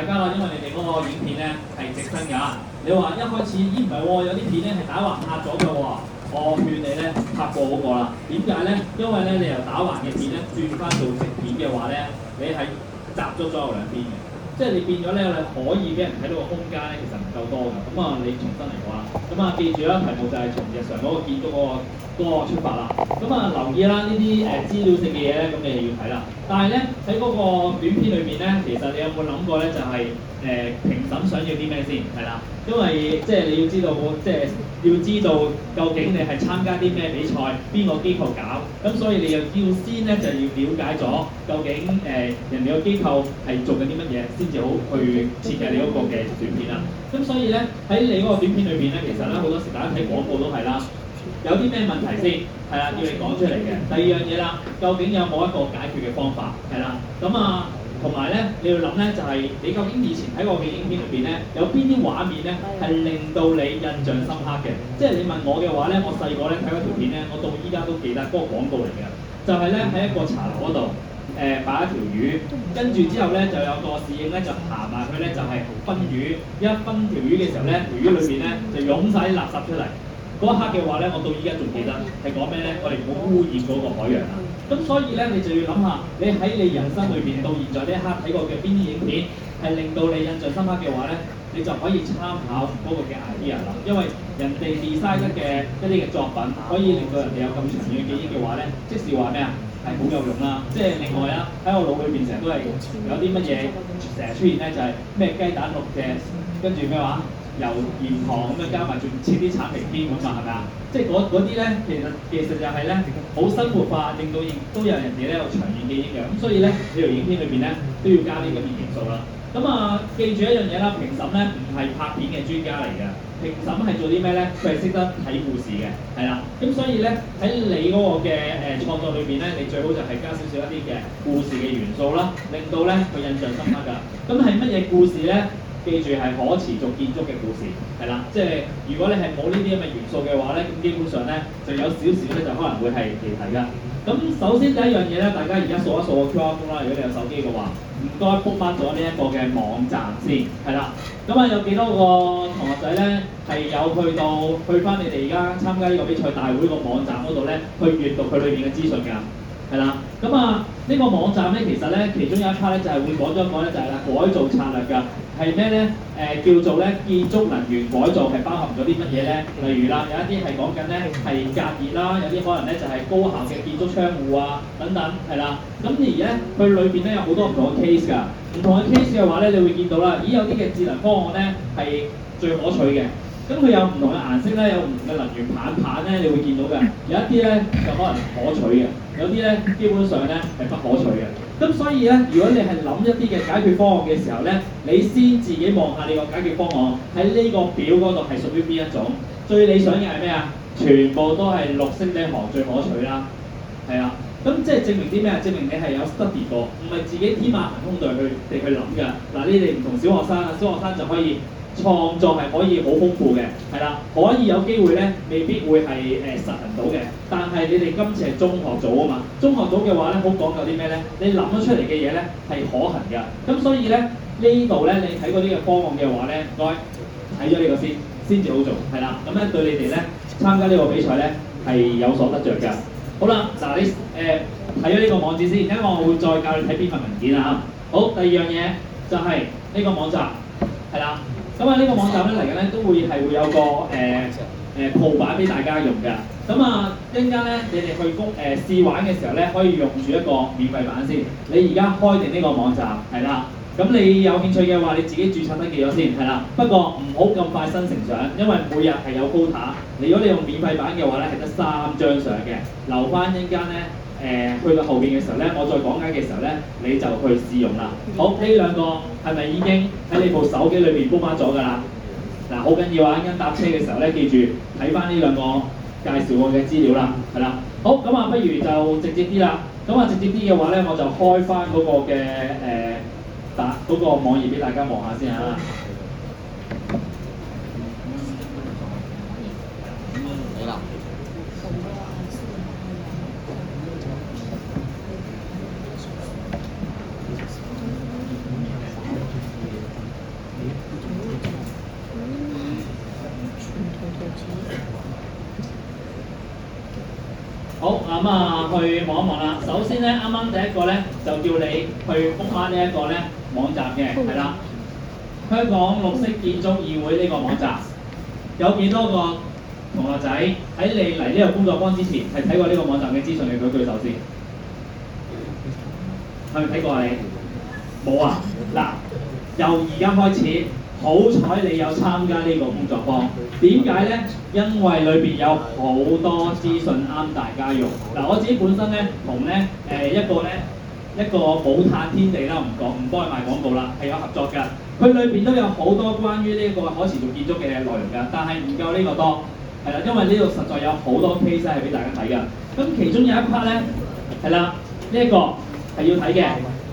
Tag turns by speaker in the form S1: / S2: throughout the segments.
S1: 大家啦，因為你哋嗰個影片咧係直身㗎。你話一開始咦唔係喎，有啲片咧係打橫拍咗嘅喎。我勸你咧拍過嗰個啦。點解咧？因為咧你由打橫嘅片咧轉翻做直片嘅話咧，你係集咗左右兩邊嘅，即係你變咗咧，你可以俾人睇到個空間咧，其實唔夠多㗎。咁啊，你重新嚟過啦。咁啊，記住啦，題目就係從日常嗰個建築嗰個出發啦。咁啊，留意啦，呢啲資料性嘅嘢咧，咁你就要睇啦。但係咧喺嗰個短片裏邊咧，其實你有冇諗過咧？就係、評審想要啲咩先？係啦，因為即係你要知道，即係要知道究竟你係參加啲咩比賽，邊個機構搞，咁所以你又要先咧就要了解咗究竟人哋個機構係做緊啲乜嘢，先至好去設計你嗰個嘅短片啦。咁所以咧喺你嗰個短片裏邊咧，其實咧好多時大家睇廣告都係啦。有啲咩問題先？係啦，要你講出嚟嘅。第二樣嘢啦，究竟有冇一個解決嘅方法？係啦，咁啊，同埋咧，你要諗咧，就係、你究竟以前睇過嘅影片裏邊咧，有邊啲畫面咧係令到你印象深刻嘅？即係你問我嘅話咧，我細個咧睇嗰條片咧，我到依家都記得嗰個廣告嚟嘅，就係咧喺一個茶樓嗰度。擺一條魚，跟住之後咧就有個侍應咧就行埋去咧就係、分魚，一分條魚嘅時候咧，條魚裏邊咧就湧晒啲垃圾出嚟。嗰一刻嘅話咧，我到依家仲記得係講咩咧？我哋唔好污染嗰個海洋啊！咁所以咧，你就要諗下，你喺你人生裏邊到現在呢一刻睇過嘅邊啲影片係令到你印象深刻嘅話咧，你就可以參考嗰個嘅 idea 啦。因為人哋 design 嘅一啲嘅作品可以令到人哋有咁長遠嘅記憶嘅話咧，即是話咩啊？係好有用啦！即係另外啦，喺我腦裏邊成日都係有啲乜嘢成日出現咧，就係咩雞蛋六隻，跟住咩話？由鹽糖咁樣加埋，仲切啲橙皮添咁嘛，係咪啊？即係嗰啲咧，其實就係咧好生活化，令到亦都有人哋咧有長遠記憶嘅。咁所以咧，呢條影片裏邊咧都要加啲咁嘅元素啦。咁啊，記住一樣嘢啦，評審咧唔係拍片嘅專家嚟嘅，評審係做啲咩咧？佢係識得睇故事嘅，係啦。咁所以咧喺你嗰個嘅創作裏邊咧，你最好就係加少少一啲嘅故事嘅元素啦，令到咧佢印象深刻㗎。咁係乜嘢故事咧？記住係可持續建築嘅故事，係啦，即係如果你係冇呢啲咁嘅元素嘅話咧，咁基本上咧就有少少咧就可能會係離題㗎。咁首先第一樣嘢咧，大家而家掃一掃個 QR code 啦，如果你有手機嘅話，唔該 bookmark 咗呢一個嘅網站先，係啦。咁啊有幾多個同學仔咧係有去翻你哋而家參加呢個比賽大會個網站嗰度咧，去閱讀佢裏邊嘅資訊㗎？係啦，咁啊呢個網站咧，其實咧其中有一 part 咧就係會講咗一個咧就係啦改造策略㗎，係咩咧？叫做咧建築能源改造係包含咗啲乜嘢咧？例如啦，有一啲係講緊咧係隔熱啦，有啲可能咧就係高效嘅建築窗戶啊等等，係啦。咁而咧佢裏邊咧有好多唔同嘅 case 㗎，唔同嘅 case 嘅話咧，你會見到啦，咦有啲嘅智能方案咧係最可取嘅。咁佢有唔同嘅顏色咧，有唔同嘅能源棒咧，你會見到嘅。有一啲咧就可能可取嘅，有啲咧基本上咧係不可取嘅。咁所以咧，如果你係諗一啲嘅解決方案嘅時候咧，你先自己望下你個解決方案喺呢個表嗰度係屬於邊一種。最理想嘅係咩啊？全部都係綠色呢行最可取啦，係啊。咁即係證明啲咩啊？證明你係有 study 過，唔係自己天馬行空地去諗㗎。嗱，你哋唔同小學生啊，小學生就可以。創作係可以好豐富嘅，係啦，可以有機會咧，未必會係實行到嘅。但係你哋今次係中學組啊嘛，中學組嘅話咧，好講究啲咩咧？你諗咗出嚟嘅嘢咧係可行㗎。咁所以咧呢度咧，你睇嗰啲嘅方案嘅話咧，唔該睇咗呢個先至好做，係啦。咁咧對你哋咧參加呢個比賽咧係有所得着㗎。好啦，嗱你睇咗呢個網址先，而家我會再教你睇邊份文件啊。好，第二樣嘢就係呢個網站，係啦。咁啊，呢個網站咧嚟緊咧都會有個鋪版俾大家用嘅。咁啊，一陣間咧你哋去試玩嘅時候咧，可以用住一個免費版先。你而家開定呢個網站係啦。咁你有興趣嘅話，你自己註冊登記咗先係啦。不過唔好咁快新成相，因為每日係有 quota。如果你用免費版嘅話咧，係得3張相嘅，留翻一陣間咧。去到後邊嘅時候咧，我再講解嘅時候咧，你就去試用啦。好，呢兩個係咪已經喺你部手機裏邊 bookmark 咗㗎啦？嗱，好緊要啊！一陣搭車嘅時候咧，記住睇翻呢兩個介紹我嘅資料啦，係啦。好，咁啊，不如就直接啲啦。咁啊，直接啲嘅話咧，我就開翻嗰個嘅嗰個網頁俾大家望下先嚇。咁去望一望啦。首先咧，啱啱第一個咧就叫你去覆返呢一個咧網站嘅，係啦。香港綠色建築議會呢個網站，有幾多個同學仔喺你嚟呢個工作坊之前係睇過呢個網站嘅資訊？你舉手先，係咪睇過啊你？冇啊！嗱，由而家開始，好彩你有參加呢個工作坊。點解咧？因為裏邊有好多資訊啱大家用。嗱，我自己本身咧同咧一個武炭天地啦，唔幫佢賣廣告啦，係有合作㗎。佢裏邊都有好多關於呢個可持續建築嘅內容㗎，但係唔夠呢個多，係啦，因為呢度實在有好多 case 係俾大家睇㗎。咁其中有一 part 咧，係啦，呢一個係要睇嘅。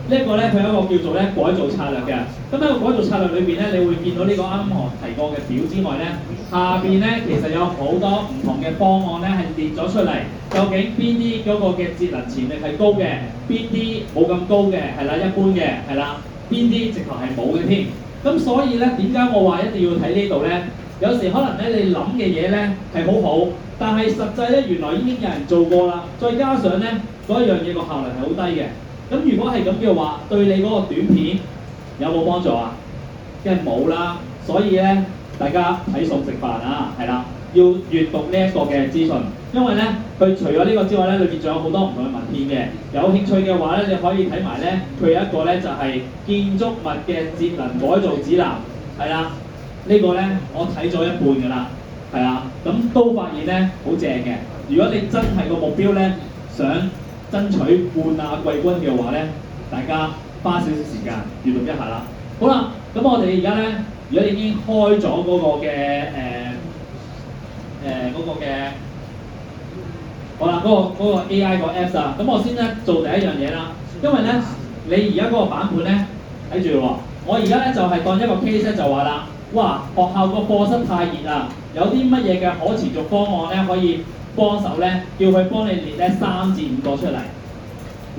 S1: 呢一個咧，佢有一個叫做咧改造策略嘅。咁喺個改造策略裏邊咧，你會見到呢個啱啱我提過嘅表之外咧，下邊咧其實有好多唔同嘅方案咧係列咗出嚟。究竟邊啲嗰個嘅節能潛力係高嘅，邊啲冇咁高嘅，係啦，一般嘅，係啦，邊啲直頭係冇嘅添。咁所以咧，點解我話一定要睇呢度咧？有時可能咧，你諗嘅嘢咧係好好，但係實際咧原來已經有人做過啦。再加上咧嗰一樣嘢個效率係好低嘅。咁如果係咁嘅話，對你嗰個短片有冇幫助啊？梗係冇啦。所以咧，大家睇餸食飯啊，係啦，要閱讀呢一個嘅資訊，因為咧佢除咗呢個之外咧，裏邊仲有好多唔同嘅文獻嘅。有興趣嘅話咧，你可以睇埋咧，佢有一個咧就係建築物嘅節能改造指南，係啦，呢個咧我睇咗一半㗎啦，係啊，咁都發現咧好正嘅。如果你真係個目標咧想爭取冠亞季軍嘅話咧，大家花少少時間閱讀一下啦。好啦，咁我哋而家咧，如果你已經開咗嗰個嘅好啦，嗰個 AI 個 Apps 啊，咁我先咧做第一樣嘢啦。因為咧，你而家嗰個版本咧，睇住喎，我而家咧就係當一個 case 咧就話啦，哇，學校個課室太熱啦，有啲乜嘢嘅可持續方案咧可以幫手咧，叫佢幫你列咧3至5個出嚟。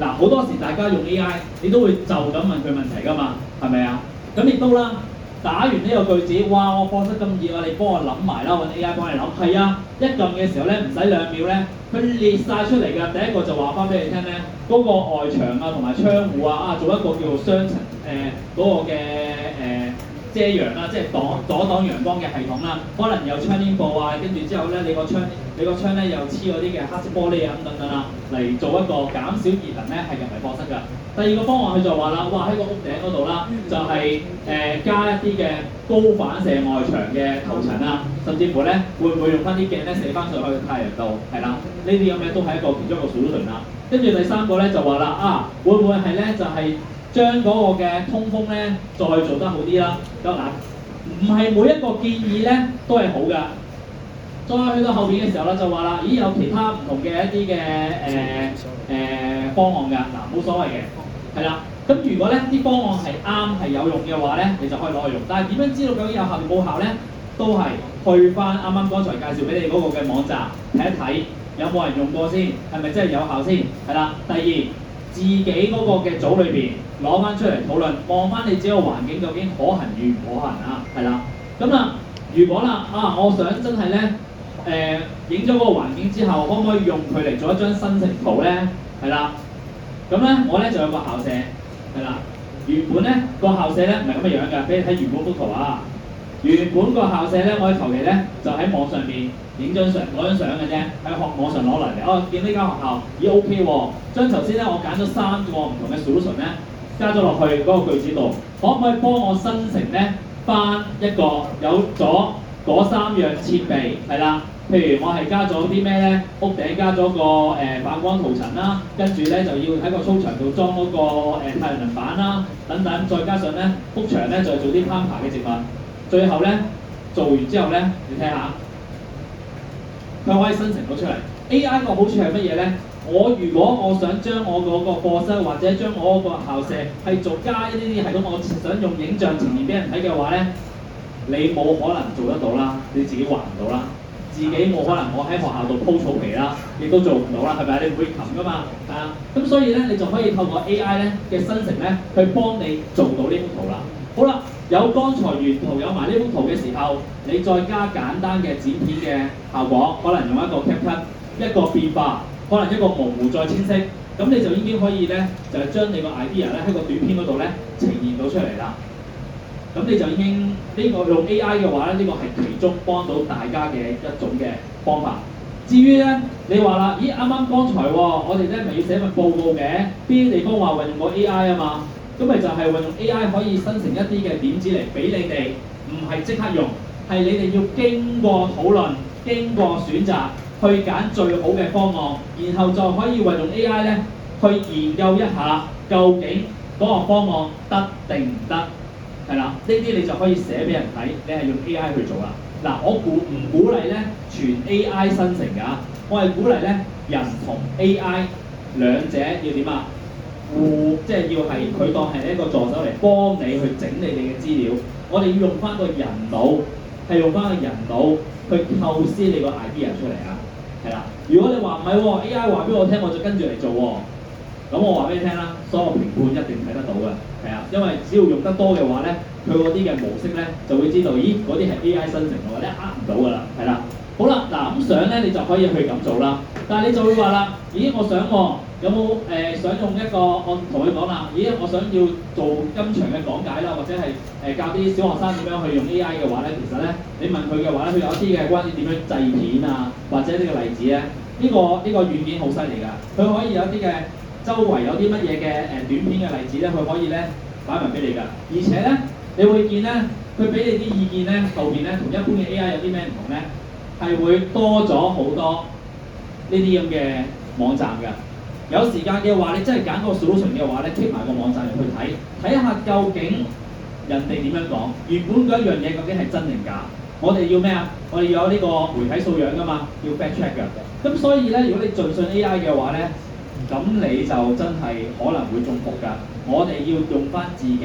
S1: 嗱，好多時大家用 AI，你都會就咁問佢問題㗎嘛，係咪啊？咁亦都啦，打完呢個句子，哇！我課室咁熱啊，你幫我諗埋啦，揾 AI 幫你諗。係啊，一撳嘅時候咧，唔使2秒咧，佢列晒出嚟㗎。第一個就話翻俾你聽咧，嗰個外牆啊同埋窗戶啊，做一個叫做雙層嗰個嘅遮陽啦，即係阻擋陽光嘅系統啦。可能有窗簾布啊，跟住之後咧，你個窗咧又黐嗰啲嘅黑色玻璃啊咁等等啦，嚟做一個減少熱能咧，係入嚟課室㗎。第二個方案佢就話啦，哇喺個屋頂嗰度啦，就係加一啲嘅高反射外牆嘅塗層啊，甚至乎咧會唔會用翻啲鏡咧射翻上去太陽度，係啦，呢啲咁嘅都係一個其中一個 solution 啦。跟住第三個咧就話啦，會唔會係咧就係將嗰個嘅通風咧再做得好啲啦？咁嗱，唔係每一個建議咧都係好㗎。再去到後邊嘅時候咧，就話啦，咦有其他唔同嘅一啲嘅方案㗎，嗱冇所謂嘅，係啦。咁如果咧啲方案係啱係有用嘅話咧，你就可以攞去用。但係點樣知道究竟有效定冇效咧？都係去翻啱啱剛才介紹俾你嗰個嘅網站睇一睇，有冇人用過先，係咪真係有效先？係啦。第二，自己嗰個嘅組裏邊攞翻出嚟討論，望翻你自己個環境究竟可行與唔可行啊？係啦。咁啦，如果啦我想真係咧。影咗嗰個環境之後，可唔可以用佢嚟做一張生成圖咧？係啦，咁咧我咧就有個校舍，係啦。原本咧個校舍咧唔係咁嘅樣㗎，俾你睇原本幅圖啊。原本個校舍咧，我哋求其咧就喺網上邊影張相，攞張相嘅啫，喺網上攞嚟嘅。見呢間學校咦 OK 喎，將頭先咧我揀咗3個唔同嘅 solution 咧，加咗落去嗰個句子度，可唔可以幫我生成咧翻一個有咗嗰3樣設備係啦？譬如我係加咗啲咩咧？屋頂加咗個反光塗層啦，跟住咧就要喺個操場度裝嗰個太陽能板啦，等等，再加上咧幅牆咧就做啲攀爬嘅植物。最後咧做完之後咧，你睇下，佢可以生成到出嚟。AI 個好處係乜嘢咧？如果我想將我嗰個課室或者將我嗰個校舍係做加呢啲系統，我想用影像呈現俾人睇嘅話咧，你冇可能做得到啦，你自己畫唔到啦。自己冇可能我喺學校度鋪草皮啦，亦都做唔到啦，係咪？你唔會擒㗎嘛，係啊。咁所以咧，你就可以透過 AI 咧嘅生成咧，去幫你做到呢幅圖啦。好啦，有剛才原圖有埋呢幅圖嘅時候，你再加簡單嘅剪片嘅效果，可能用一個 CapCut 一個變化，可能一個模糊再清晰，咁你就已經可以咧就係將你個 idea 咧喺個短片嗰度咧呈現到出嚟啦。咁你就已經呢個用 AI 嘅話咧，呢個係其中幫到大家嘅一種嘅方法。至於咧，你話啦，咦啱啱剛才我哋咧咪要寫份報告嘅，邊啲地方話運用過 AI 啊嘛？咁咪就係運用 AI 可以生成一啲嘅點子嚟俾你哋，唔係即刻用，係你哋要經過討論、經過選擇，去揀最好嘅方案，然後就可以運用 AI 咧去研究一下究竟嗰個方案得定唔得。係啦，呢啲你就可以寫俾人睇，你係用 AI 去做啦。嗱，我唔鼓勵咧全 AI 生成㗎，我係鼓勵咧人同 AI 兩者要點啊？即係要係佢當係一個助手嚟幫你去整理你嘅資料。我哋要用翻個人腦，係用翻個人腦去構思你個 idea 出嚟啊。係啦，如果你話唔係喎 ，AI 話俾我聽，我就跟住嚟做喎。咁我話俾你聽啦，所有評判一定睇得到嘅，係啊，因為只要用得多嘅話咧，佢嗰啲嘅模式咧就會知道，咦嗰啲係 AI 生成嘅話咧，呃唔到㗎啦，係啦。好啦，嗱咁相咧你就可以去咁做啦，但係你就會話啦，咦我想有冇想用一個我同佢講啦，咦我想要做今場嘅講解啦，或者係教啲小學生點樣去用 AI 嘅話咧，其實咧你問佢嘅話咧，佢有一啲嘅關於點樣製片啊，或者呢個例子咧，呢個軟件好犀利㗎，佢可以有一啲嘅。周圍有啲乜嘢嘅短片嘅例子咧，佢可以咧擺埋俾你㗎。而且咧，你會見咧，佢俾你啲意見咧，後邊咧同一般嘅 AI 有啲咩唔同咧？係會多咗好多呢啲咁嘅網站㗎。有時間嘅話，你真係揀個 solution 嘅話咧，click 埋個網站入去睇下究竟人哋點樣講，原本嗰一樣嘢究竟係真定假？我哋要咩啊？我哋要有呢個媒體素養㗎嘛，要 fact check 㗎。咁所以咧，如果你盡信 AI 嘅話咧，咁你就真係可能會中伏㗎。我哋要用翻自己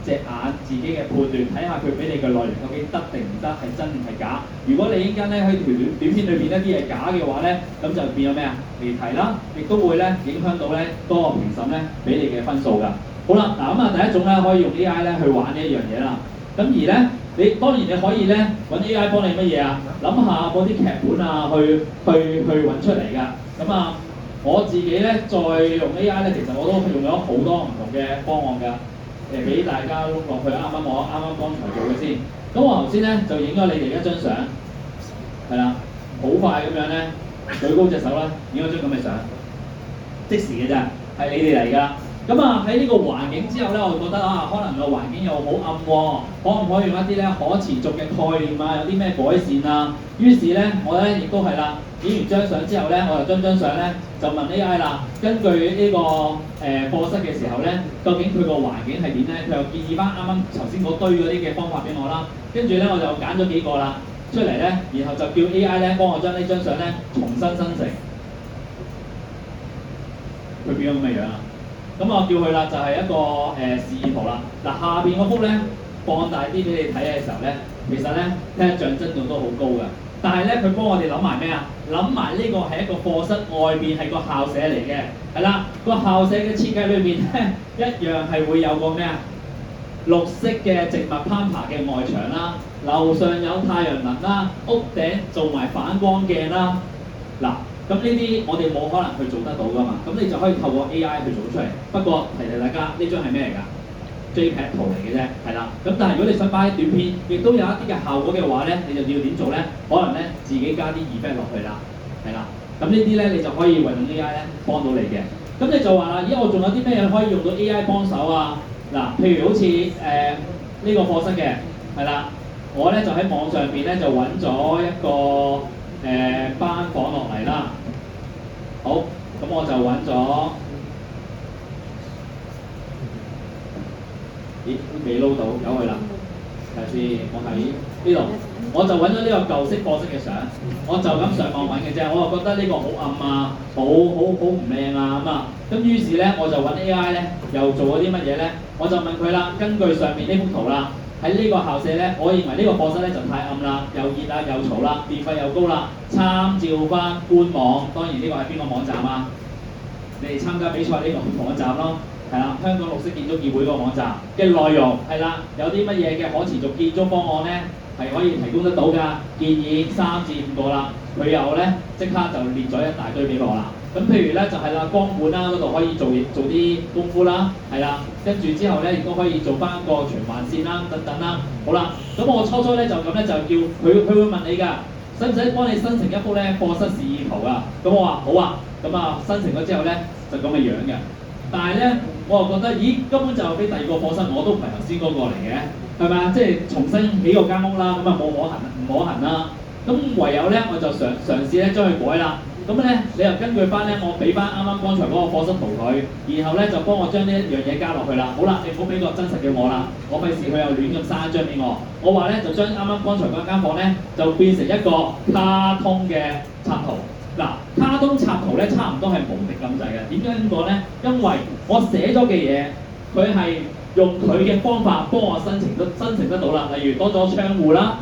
S1: 隻眼、自己嘅判斷，睇下佢俾你嘅內容究竟得定唔得，係真定係假。如果你依家咧喺條短片裏邊一啲係假嘅話咧，咁就變咗咩啊？離題啦，亦都會咧影響到咧嗰個評審咧俾你嘅分數㗎。好啦，嗱咁啊第一種咧可以用 AI 咧去玩呢一樣嘢啦。咁而咧你當然你可以咧揾 AI 幫你乜嘢啊？諗下嗰啲劇本啊，去揾出嚟㗎。咁啊〜我自己咧再用 AI 咧，其實我都用咗好多唔同嘅方案㗎，俾大家碌落去。我啱啱剛才做嘅先。咁我頭先咧就影咗你哋一張相，係啦，好快咁樣咧舉高隻手啦，影咗張咁嘅相，即時嘅咋，係你哋嚟㗎。咁啊喺呢個環境之後咧，我覺得啊，可能個環境又好暗喎，可唔可以用一啲咧可持續嘅概念啊？有啲咩改善啊？於是咧，我咧亦都係啦，影完張相之後咧，我就將張相咧就問 AI 啦，根據呢個課室嘅時候咧，究竟佢個環境係點咧？佢又建議翻啱啱頭先嗰堆嗰啲嘅方法俾我啦。跟住咧，我就揀咗幾個啦出嚟咧，然後就叫 AI 咧幫我將呢張相咧重新生成，佢變咗咁嘅樣啦。咁我叫佢啦，就係一個示意圖啦。嗱，下邊嗰幅咧放大啲俾你睇嘅時候咧，其實咧聽像真度都好高㗎。但係咧，佢幫我哋諗埋咩啊？諗埋呢個係一個課室外邊係個校舍嚟嘅，係啦。個校舍嘅設計裏面咧，一樣係會有個咩啊？綠色嘅植物攀爬嘅外牆啦，樓上有太陽能啦，屋頂做埋反光鏡啦。嗱。咁呢啲我哋冇可能去做得到㗎嘛，咁你就可以透過 AI 去做出嚟。不過提大家，呢張係咩嚟㗎 ？JPEG 圖嚟嘅啫，係啦。咁但係如果你想擺喺短片，亦都有一啲嘅效果嘅話咧，你就要點做咧？可能咧自己加啲 effect 落去啦，係啦。咁呢啲咧你就可以運用 AI 咧幫到你嘅。咁你就話啦，咦我仲有啲咩可以用到 AI 幫手啊？嗱，譬如好似呢個課室嘅，係啦，我咧就喺網上邊咧就揾咗一個班房落嚟啦。好，咁我就揾咗，咦未撈到，由佢啦。睇先，我喺呢度，我就揾咗呢個舊式課室嘅相，我就咁上網揾嘅啫。我就覺得呢個好暗啊，好唔靚啊咁啊。咁於是咧，我就揾 AI 咧，又做咗啲乜嘢咧？我就問佢啦，根據上面呢幅圖啦。喺呢個校舍咧，我認為呢個課室咧就太暗啦，又熱啦，又嘈啦，電費又高啦。參照翻官網，當然呢個係邊個網站啊？你哋參加比賽呢個網站咯，係啦，香港綠色建築協會嗰個網站嘅內容係啦，有啲乜嘢嘅可持續建築方案咧係可以提供得到㗎，建議3至5個啦。佢又咧即刻就列咗一大堆俾我啦。咁譬如咧就係啦，光管啦嗰度可以做啲功夫啦，係啦，跟住之後咧亦都可以做翻個循環線啦，等等啦。好啦，咁我初初咧就咁咧就叫佢會問你㗎，使唔使幫你生成一幅咧課室示意圖啊？咁我話好啊，咁啊生成咗之後咧就咁嘅樣嘅。但係咧我又覺得，咦根本就俾第二個課室，我都唔係頭先嗰個嚟嘅，係咪啊？即係重新起個間屋啦，咁啊冇可行，唔可行啦。咁唯有咧我就嘗試咧將佢改啦。咁咧你又根據翻咧，我俾翻啱啱剛才嗰個課室圖佢，然後咧就幫我將呢一樣嘢加落去啦。好啦，你唔好俾個真實嘅我啦，我費事佢又亂咁生一張俾我。我話咧就將啱啱剛才嗰間房咧就變成一個卡通嘅插圖。嗱，卡通插圖咧差唔多係無敵咁滯嘅。點解咁講咧？因為我寫咗嘅嘢，佢係用佢嘅方法幫我生成得到啦。例如多咗窗戶啦。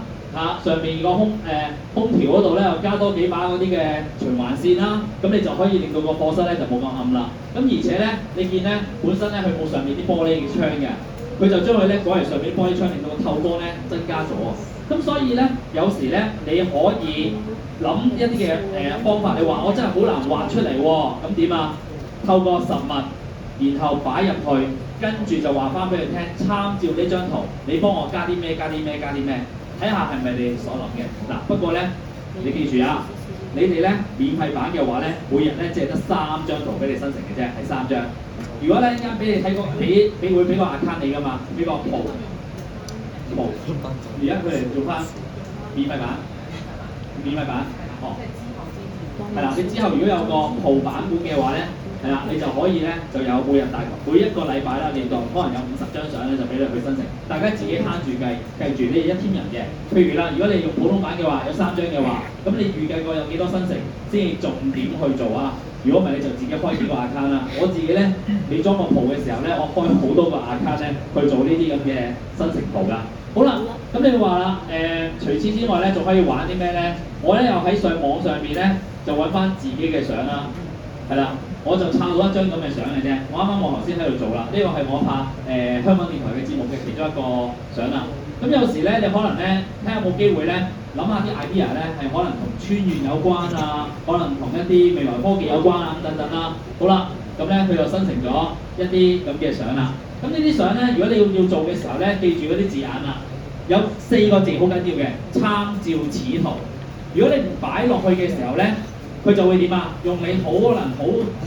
S1: 上面個空調嗰度咧又加多幾把嗰啲嘅循環線啦，咁你就可以令到個課室咧就冇咁暗啦。咁而且咧，你見咧本身咧佢冇上面啲玻璃嘅窗嘅，佢就將佢咧改為上面玻璃窗，令到個透光咧增加咗。咁所以咧，有時咧你可以諗一啲嘅方法，你話我真係好難畫出嚟喎，咁點啊？透過實物，然後擺入去，跟住就話翻俾佢聽，參照呢張圖，你幫我加啲咩？睇下係咪你所諗嘅嗱。不過咧，你記住啊，你哋咧免費版嘅話咧，每日咧淨係得3張圖俾你生成嘅啫，係3張。如果咧一陣俾你睇個會俾個 account 你㗎嘛，俾個圖。而家佢哋做翻免費版，哦，係啦。你之後如果有個圖版本嘅話咧，係啦，你就可以咧就有每一個禮拜啦，你當可能有50張相咧，就俾你去生成。大家自己慳住計住，你哋1team人嘅。譬如啦，如果你用普通版嘅話，有3張嘅話，咁你預計過有幾多生成先至重點去做啊？如果唔係，你就自己開幾個 account 啦。我自己咧，你裝個圖嘅時候咧，我開好多個 account 咧去做呢啲咁嘅生成圖㗎。好啦，咁你話啦，除此之外咧，仲可以玩啲咩咧？我咧又喺網上面咧就揾翻自己嘅相啦，係啦。我就抄到一張咁嘅相嘅啫。我頭先喺度做啦，呢個係我拍香港電台嘅節目嘅其中一個相啦。咁有時咧，你可能咧睇下有冇機會咧，諗下啲 idea 咧係可能同穿越有關啊，可能同一啲未來科技有關啊等等啦。好啦，咁咧佢就生成咗一啲咁嘅相啦。咁呢啲相咧，如果你要做嘅時候咧，記住嗰啲字眼啦，有4個字好緊要嘅，參照此圖。如果你唔擺落去嘅時候咧，佢就會點啊？用你可能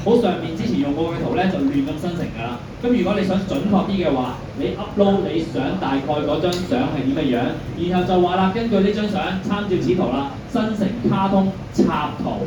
S1: 好上面之前用過嘅圖咧，就亂咁生成㗎啦。咁如果你想準確啲嘅話，你 upload 你想大概嗰張相係點嘅樣，然後就話啦，根據呢張相參照此圖啦，生成卡通插圖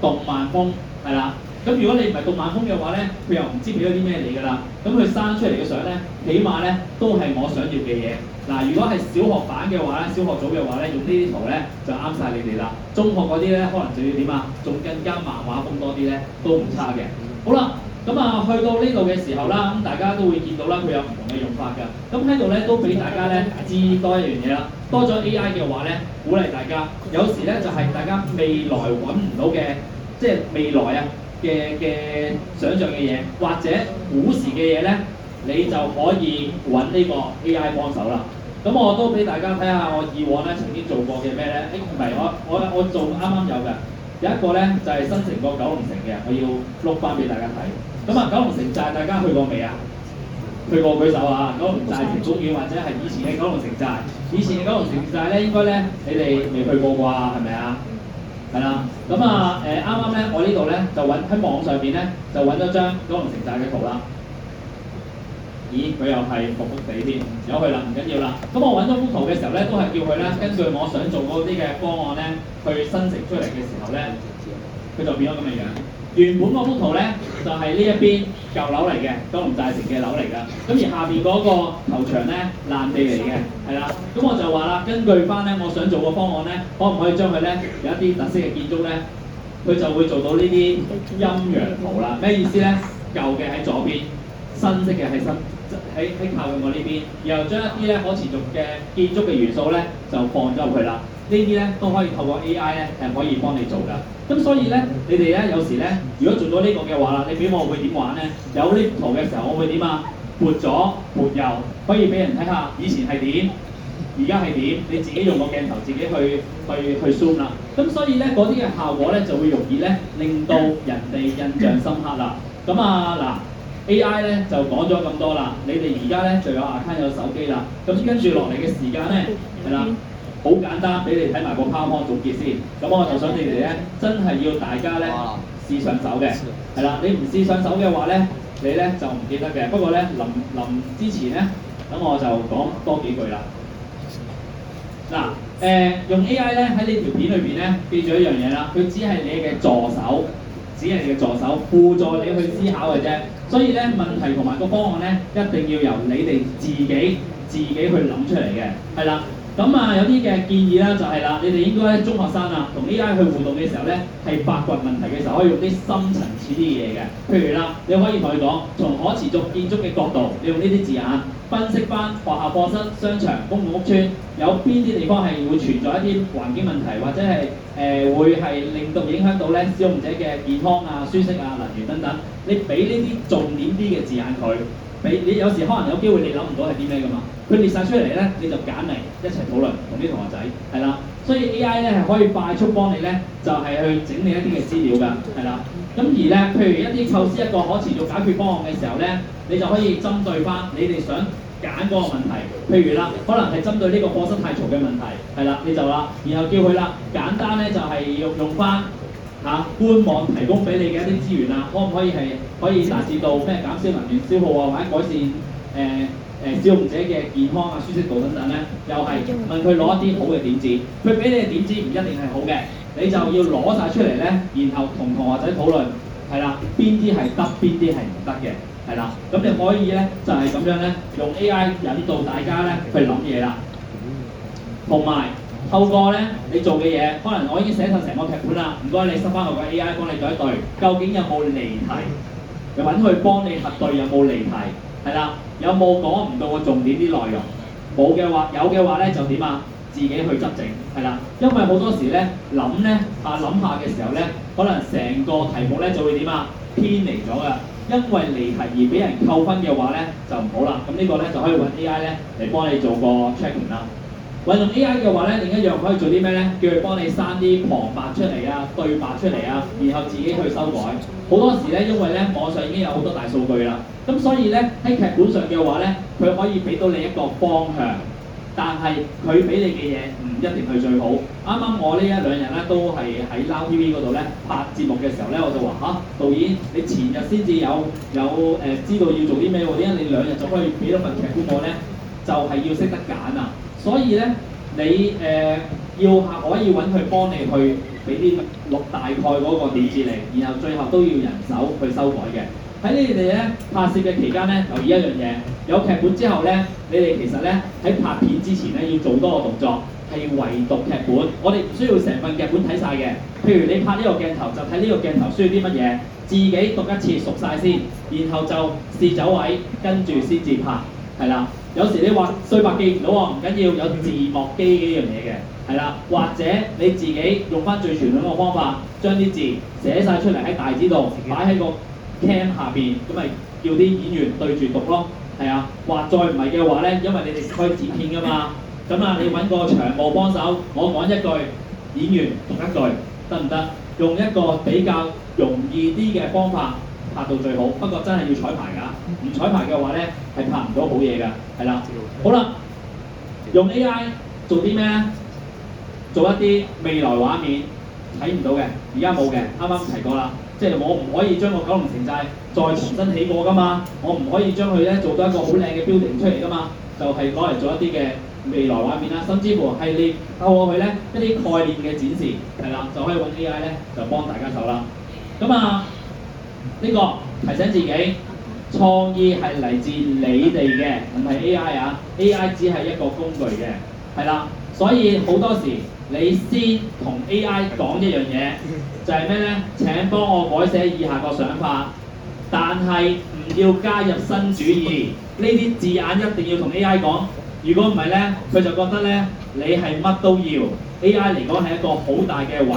S1: 動漫風係啦。咁如果你唔係動漫風嘅話咧，佢又唔知俾咗啲咩你㗎啦。咁佢生出嚟嘅相咧，起碼咧都係我想要嘅嘢。嗱，如果係小學版嘅話咧，小學組嘅話咧，用呢啲圖咧就啱晒你哋啦。中學嗰啲咧，可能就要點啊？仲更加漫畫風多啲咧，都唔差嘅。好啦，咁啊去到呢度嘅時候啦，咁大家都會見到啦，佢有唔同嘅用法㗎。咁喺度咧都俾大家咧知多一樣嘢啦。多咗 AI 嘅話咧，鼓勵大家，有時咧就係大家未來揾唔到嘅，即係未來啊嘅想像嘅嘢，或者古時嘅嘢咧，你就可以揾呢個 AI 幫手啦。咁我都俾大家睇下我以往咧曾經做過嘅咩咧？唔係我做啱啱有嘅，有一個咧就係生成個九龍城嘅，我要碌翻俾大家睇。咁啊，九龍城寨大家去過未啊？去過舉手啊！九龍寨城公園或者係以前嘅九龍城寨，以前嘅九龍城寨咧應該咧你哋未去過啩？係咪啊？係啦。咁啊啱啱咧我呢度咧就揾喺網上邊咧就揾咗張九龍城寨嘅圖啦。咦，佢又係服服地添，由佢啦，唔緊要啦。咁我揾到幅圖嘅時候咧，都係叫佢咧根據我想做嗰啲嘅方案咧，去生成出嚟嘅時候咧，佢就變咗咁嘅樣。原本嗰幅圖咧就係呢一邊舊樓嚟嘅，九龍寨城嘅樓嚟㗎。咁而下邊嗰個球場咧爛地嚟嘅，係啦。咁我就話啦，根據翻咧我想做個方案咧，可唔可以將佢咧有一啲特色嘅建築咧，佢就會做到呢啲陰陽圖啦。咩意思咧？舊嘅喺左邊，新式嘅喺靠近我呢邊，然後將一啲咧可持續嘅建築嘅元素咧就放咗入去啦。呢啲咧都可以透過 AI 咧係可以幫你做㗎。咁所以咧，你哋咧有時咧，如果做咗呢個嘅話啦，你俾我會點玩咧？有呢圖嘅時候，我會點啊？撥左撥右，可以俾人睇下以前係點，而家係點，你自己用個鏡頭自己去 zoom 啦。咁所以咧嗰啲嘅效果咧就會容易咧令到人哋印象深刻啦。咁啊嗱 AI 咧就講咗咁多啦，你哋而家咧就有 account 有手機啦。咁跟住落嚟嘅時間咧係啦。好簡單，俾你睇埋個 PowerPoint 總結先。咁我就想你哋咧，真係要大家咧試上手嘅，係啦。你唔試上手嘅話咧，你咧就唔記得嘅。不過咧，臨之前咧，等我就講多幾句啦。嗱，用 AI 咧喺你條片裏邊咧，記住一樣嘢啦，佢只係你嘅助手，輔助你去思考嘅啫。所以咧，問題同埋個方案咧，一定要由你哋自己去諗出嚟嘅，係啦。咁有啲嘅建議啦，就係啦，你哋應該中學生啊，同 AI 去互動嘅時候咧，係發掘問題嘅時候，可以用啲深層次啲嘢嘅。譬如啦，你可以同佢講，從可持續建築嘅角度，你用呢啲字眼分析翻學校課室、商場、公共屋邨有邊啲地方係會存在一啲環境問題，或者係會係令到影響到咧使用者嘅健康啊、舒適啊、能源等等。你俾呢啲重點啲嘅字眼佢。你有時可能有機會你諗唔到係啲咩㗎嘛，佢列晒出嚟咧，你就揀嚟一齊討論，同啲同學仔係啦。所以 AI 咧係可以快速幫你咧，就係去整理一啲嘅資料㗎，係啦。咁而咧，譬如一啲構思一個可持續解決方案嘅時候咧，你就可以針對翻你哋想揀嗰個問題。譬如啦，可能係針對呢個課室太嘈嘅問題，係啦，你就啦，然後叫佢啦，簡單咧就係用翻。官網提供俾你嘅一啲資源啊，可唔可以達至到咩減少能源消耗啊，或者改善使用者嘅健康啊、舒適度等等咧？又係問佢攞一啲好嘅點子，佢俾你嘅點子唔一定係好嘅，你就要攞晒出嚟咧，然後同同學仔討論，係啦，邊啲係得，邊啲係唔得嘅，係啦，咁你可以咧就係咁樣咧，用 AI 引導大家咧去諗嘢啦，同埋。透過咧你做嘅嘢，可能我已經寫晒成個劇本啦，唔該你塞翻落個 AI 幫你對一對，究竟有冇離題？又揾佢幫你核對有冇離題，係啦，有冇講唔到個重點啲內容？冇嘅話，有嘅話咧就點啊？自己去執整，係啦，因為好多時咧諗下嘅時候咧，可能成個題目咧就會點啊？偏離咗㗎，因為離題而俾人扣分嘅話咧就唔好啦。咁呢個咧就可以揾 AI 咧嚟幫你做個 checking 啦。運用 AI 嘅話咧，另一樣可以做啲咩咧？叫佢幫你刪啲旁白出嚟啊、對白出嚟啊，然後自己去修改。好多時咧，因為咧網上已經有好多大數據啦，咁所以咧喺劇本上嘅話咧，佢可以俾到你一個方向，但係佢俾你嘅嘢唔一定係最好。啱啱我呢一兩日咧都係喺 Now TV 嗰度咧拍節目嘅時候咧，我就話導演，你前日先至有知道要做啲咩喎？點解你2日就可以俾到份劇本我咧？就係要識得揀啊！所以咧，你要可以揾佢幫你去俾啲大概嗰個點子嚟，然後最後都要人手去修改嘅。喺你哋咧拍攝嘅期間咧，留意一樣嘢，有劇本之後咧，你哋其實咧喺拍片之前咧要做多個動作，係圍讀劇本。我哋唔需要成份劇本睇晒嘅。譬如你拍呢個鏡頭，就睇呢個鏡頭需要啲乜嘢，自己讀一次熟晒先，然後就試走位，跟住先至拍，係啦。有時你話對白記唔到喎，唔緊要，有字幕機呢樣嘢嘅，係啦，或者你自己用翻最傳統嘅方法，將啲字寫晒出嚟喺大紙度，擺喺個 cam 下邊，咁咪叫啲演員對住讀咯，係啊，或再唔係嘅話咧，因為你哋可以剪片噶嘛，咁啊你揾個長務幫手，我講一句，演員讀一句，得唔得？用一個比較容易啲嘅方法。拍到最好，不過真係要彩排㗎，唔彩排嘅話咧係拍唔到好嘢㗎，係啦。好啦，用 AI 做啲咩咧？做一啲未來畫面睇唔到嘅，而家冇嘅，啱啱提過啦。即係我唔可以將個九龍城寨再重新起過㗎嘛，我唔可以將佢咧做到一個好靚嘅 building 出嚟㗎嘛，就係攞嚟做一啲嘅未來畫面啦，甚至乎係你透過佢咧一啲概念嘅展示，係啦，就可以揾 AI 咧就幫大家手啦。咁呢個提醒自己，創意係嚟自你哋嘅，唔係 AI 啊。AI 只係一個工具嘅，係啦。所以好多時你先同 AI 講一樣嘢，就係咩咧？請幫我改寫以下個想法，但係唔要加入新主意。呢啲字眼一定要同 AI 講。如果唔係咧，佢就覺得咧你係乜都要。AI 嚟講係一個好大嘅雲，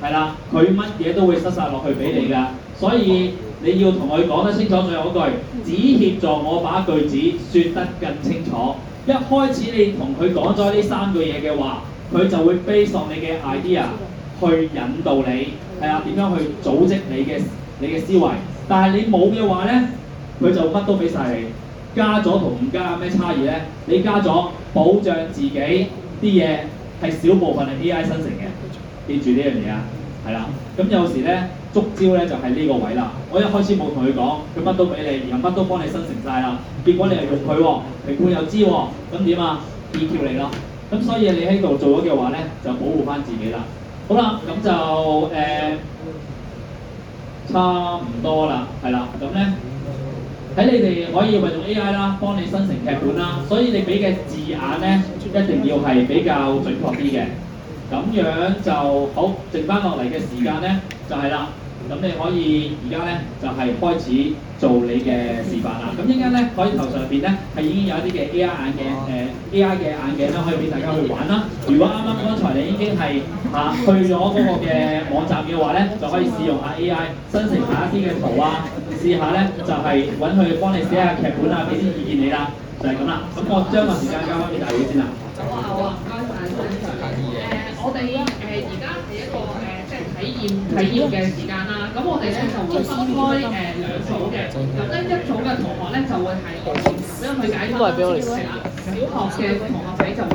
S1: 係啦，佢乜嘢都會塞晒落去俾你㗎。所以你要同佢講得清楚，最後嗰句，只協助我把句子説得更清楚。一開始你同佢講咗呢3句嘢嘅話，佢就會 base on你嘅 idea 去引導你係啊點樣去組織你嘅思維。但係你冇嘅話咧，佢就乜都俾晒你。加咗同唔加有咩差異咧？你加咗保障自己啲嘢係少部分係 AI 生成嘅，記住呢樣嘢啊，係啦。咁有時咧捉招咧就係呢個位啦。我一開始冇同佢講，佢乜都俾你，然後乜都幫你生成晒啦。結果你又用佢喎，評判又知喎，咁點啊 DQ 你咯。咁所以你喺度做咗嘅話咧，就保護翻自己啦。好啦，咁就差唔多啦，係啦，咁咧。喺你哋可以運用 AI 啦，幫你生成劇本啦，所以你俾嘅字眼咧一定要係比較準確啲嘅，咁樣就好。剩翻落嚟嘅時間咧就係啦，咁你可以而家咧就係開始做你嘅示範啦。咁陣間咧可以頭上邊咧係已經有一啲嘅 AI 眼鏡AI 嘅眼鏡啦，可以俾大家去玩啦。如果啱啱剛才你已經係去咗嗰個嘅網站嘅話咧，就可以試用下 AI 生成下一啲嘅圖啊。試下咧就係揾佢幫你寫下劇本啊，俾啲意見你啦，就係咁啦。咁我將個時間交翻俾大家先啦。
S2: 好啊，唔該晒。我哋而家係一個即係體驗嘅時間啦。咁我哋咧就會分開2組嘅。咁咧一組嘅同學咧就會係我，因為佢解答啦，小學嘅同學仔就會。